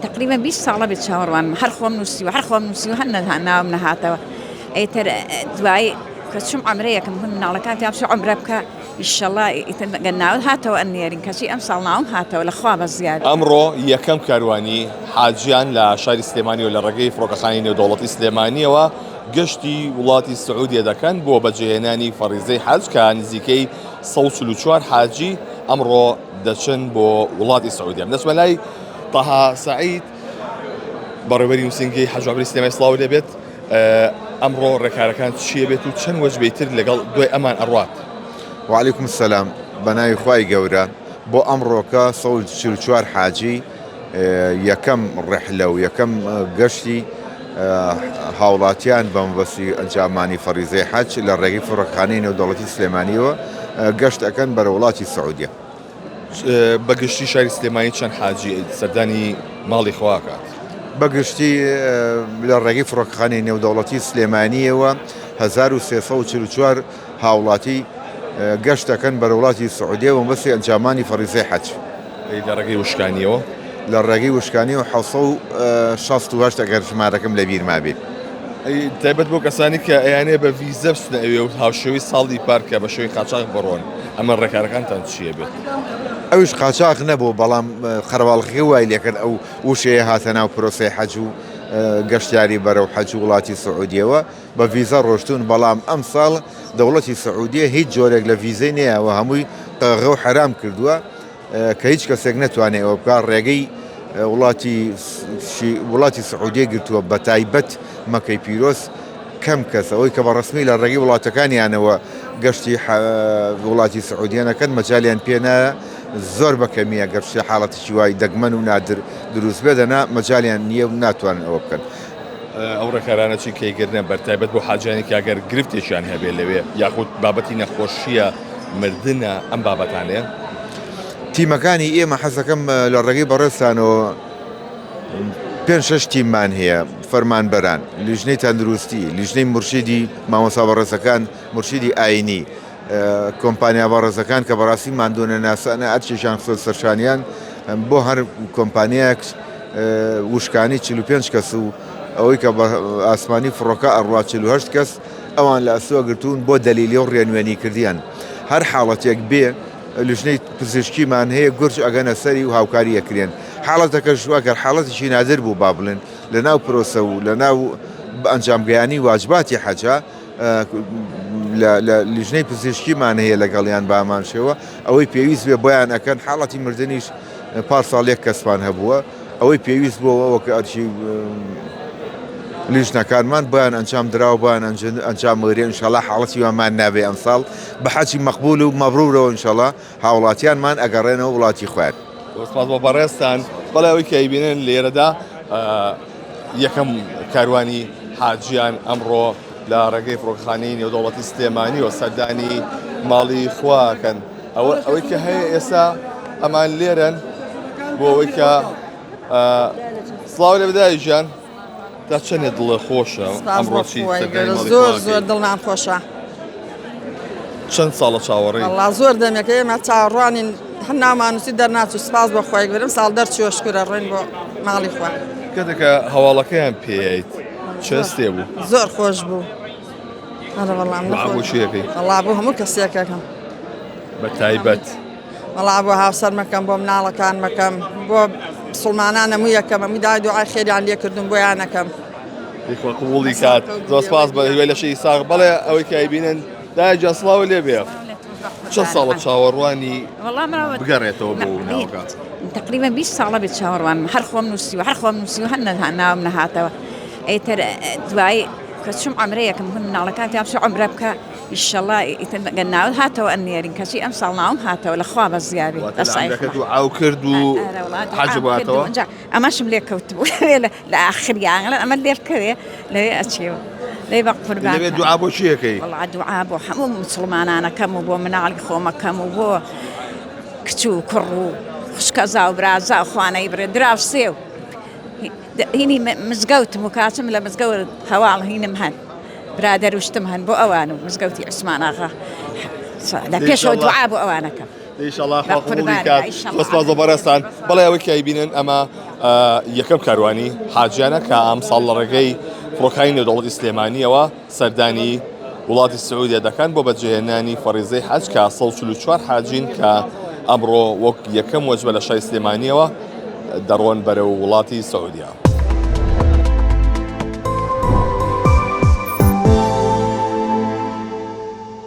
تقريبا 20 ساڵە بێت چاوەڕوان هەر خۆم نووسی و هەر ناوم نەهاتەوە ئیتر دوایی کە چوم عەمرەیەکم هون مناڵەکان چوو عەمرە بکە ئینشەڵڵا ئیتر گەناوت هاتەوە ئەنێرین کەچی ئەم ساڵ ناوم هاتەوە لەخوا بەزیاد. ئەمڕۆ یەکەم کاروانی حاجیان لە شاری سلێمانی و لە ڕێگەی فڕۆکەخانەی نێودەوڵەتی سلێمانیەوە گەشتی وڵاتی سعودیە دەکەن بۆ بەجێهێنانی فەریزەی حەج کە نزیکەی 144 حاجی ئەمڕۆ دەچن بۆ وڵاتی سعودیە. دەچمە لای تەها سەعید بەڕێوەبەری نووسینگەی حەج و عومرەی سلێمانی سڵاو لێبێت. ئەمڕۆ ڕێکارەکان چیە بێت و چەند وەجبەی تر لەگەڵ دوای ئەمان ئەڕوات؟ وعلیکم السلام بەناوی خوای گەورە بۆ ئەمڕۆکە 144 حاجی یەکەم ڕێحلە و یەکەم گەشتی هاوڵاتیان بە مەبەستی ئەنجامانی فەریزەی حەج لە ڕێگەی فڕۆکەخانەی نێودەوڵەتی سلێمانیەوە گەشت ئەکەن بەرە وڵاتی سعودیە. بەگشتی شاری سلێمانی چەند حاجی سەردانی ماڵی خواکات؟ بەگشتی لە ڕێگەی فڕۆکەخانەی نێودەوڵەتی سلێمانیەوە 1344 هاوڵاتی گەشتەکەن بەرە وڵاتی سعودیە و مەبەستی ئەنجامانی فەریزەی حەج. لە ڕێگەی وشکانیەوە لە ڕێگەی وشکانیەوە 1968 ئەگەر ژمارەکەم لە بیر مابێت. تایبەت بۆ کەسانی کە ئەیانێ بە ڤیزە بچنە ئەوێ و هاوشێوەی ساڵی پارکە بە شێوەی قاچاق بڕۆن ئەمە ڕێکارەکانتان چییە بێت؟ ئەوش قاچاق نەبوو بەڵام خەرواڵخی وای لێکرد ئەو وشەیە هاتە ناو پرۆسەی حەج و گەشتیاری بەرەو حەج و وڵاتی سعودیەوە بە ڤیزە ڕۆشتون بەڵام ئەم ساڵ دەوڵەتی سعودیە هیچ جۆرێک لە ڤیزەی نەیەوە هەمووی قەغە و حرام کردووە کە هیچ کەسێک نەتوانێت ئەوە بکات ڕێگەی وڵاتی سعودیە گرتووە بە تایبەت مەکەی پیرۆز کەم کەس ئەوەی کە بە ڕسمی لە ڕێگەی وڵاتەکانیانەوە گەشتی وڵاتی سعودیانەکەن مەجالیان پێنایە زۆر بەکەمیە گەشتی حاڵەتێکی وای دەگمەن و نادر دروست بێدەنا مەجالیان نییە و ناتوانن ئەوە بکەن. ئەو ڕێکارانە چی کەیگرنە بەرتایبەت بۆ حاجیانی کە ئەگەر گرفتێکیان هەبێت لەوێ یاخود بابەتی نەخۆشیە مردنە ئەم بابەتانەیە؟ تیمەکانی ئێمە حەزەکەم لە ڕێگەی بەڕێستانەوە 5-6 تیممان هەیە فەرمانبەران لیژنەی تەندروستی لیژنەی مرشیدی مامۆستا بەڕێزەکان مرشیدی ئاینی کۆمپانیا بەڕێزەکان کە بەڕاستی ماندوونە ناسانە ئەرچێکیان خۆ سەرشانیان بۆ هەر کۆمپانیایەک وشکانی 45 کەس و ئەوەی کە بە ئاسمانی فڕۆکە ئەڕوا 48 کەس ئەوان لە ئەسووە گرتوون بۆ دەلیلی و ڕێنوێنی کردیان هەر حاڵەتێک بێ لیژنەی پزیشکیمان هەیە گورج ئەگەنە سەری و هاوکاری ئەکرێن حاڵەتەکە شوواگەر حاڵەتێکی نادر بوو با بڵێن لە ناو پرۆسە و لە ناو ئەنجامگەیانی واجباتی حەجا لە لیژنەی پزیشکیمان هەیە لەگەڵیان بامان شێوە ئەوەی پێویست بێ بۆیان ئەکەن حاڵەتی مردنیش پارساڵێک کەسپان هەبووە ئەوەی پێویست بۆەوە کە ئەرچی لیژنەکانمان بۆیان ئەنجام دراوە بۆیان ئەنجام وەرێ ئینشەڵا حاڵەتی وامان نابێ ئەمساڵ بە حەجی مەقبول و مەبرورەوە ئینشەڵا هاوڵاتیانمان ئەگەڕێنەوە وڵاتی خوارد. وەسپاس بۆ بەڕێستان بەڵێ ئەوەی کە ئەیبینن لێرەدا یەکەم کاروانی حاجیان ئەمڕۆ لە ڕێگەی فڕۆکەخانەی نێودەوڵەتی سلێمانی و سەردانی ماڵی خواکەن ئەوەی کە هەیە ئێستا ئەمان لێرن بۆ ئەوەی کە سڵاو لێ بدایە ژیان تا چەندێ دڵە خۆشە ئەمڕۆچی زۆر دڵمان خۆشە. چەند ساڵە چاوەڕێی؟ وەڵڵا زۆر دەمێکە ئێمە چاوەڕوانین هەر نامانوسی دەرناچوو سپاس بە خۆی گەورم ساڵ دەرچووە شکورە ڕێن بۆ ماڵی خوا. کاتێکە هەواڵەکەیان پێیت چەستێ بوو؟ زۆر خۆش بوو. هەرە وەڵام بۆ چیەکەی؟ وەڵا بوو هەموو کەسێکەکەم بە تایبەت وەڵا بۆ هاوسەر مەکەم بۆ مناڵەکان مەکەم بۆ مسڵمانان هەموو یەکەم هەمووی دای دوعای خێریان لێ کردوم بۆیان ئەەکەم. قبوڵی کات زۆر سپاس بە هیوای لە شەی ساغ بەڵێ ئەوەی کە ئەیبینن دای جان سڵاو لێ بێ چەند ساڵە چاوەڕوانی بگەڕێتەوە بۆ ناوەکە؟ تقريبا 20 ساڵە بێت چاوەڕوان هەر خۆم نووسی و هەر خۆم نووسی و هەر ناوم نەهاتەوە ئیتر دوایی کە چوم عەمرەیەکم هون مناڵەکان چوو عەمرە بکە ئینشەڵڵا ئیتر گەناوت هاتەوە ئەنێرین کەچی ئەم ساڵ ناوم هاتەوە لەخوا بەزیادی ئاو کرد و حەج بواتەوە ئەمەشم لێ کەوتبوو لە ئاخریان ئەمە لێ بکەوێ لەوێ ئەچێەوە لێ بە قوربان لەوێ دوعا بۆ چیەکەی؟ وەڵڵا دوعا بۆ هەموو مسڵمانانەکەم و بۆ مناڵی خۆمەکەم و بۆ کچ و کوڕ و خوشکەزا و برازا و خوانەی برێ دراوسێ و هینی مزگەوتم و کاتم لە مزگەوت هەواڵ هینم هەن برادەر وشتم هەن بۆ ئەوان و مزگەوتی عوسمان ئاغا لە پێشەوە دوعا بۆ ئەوانەکەم. ئینشاءڵڵا خوا بە قوربانە، قبوڵی کات. ئینشاءڵڵا. بەسپاس بۆ بەڕێستان. بەڵێ ئەوەی کە ئەیبینن ئەمە یەکەم کاروانی حاجیانە کە ئەم ساڵ لە ڕێگەی فڕۆکەخانەی نێودەوڵەتی سلێمانیەوە سەردانی وڵاتی سعودیا دەکەن بۆ بەجێهێنانی فەریزەی حەج کە 144 حاجین کە ئەمڕۆ وەک یەکەم وەجبە لە شای سلێمانیەوە دەڕۆن بەرەو وڵاتی سعودیا.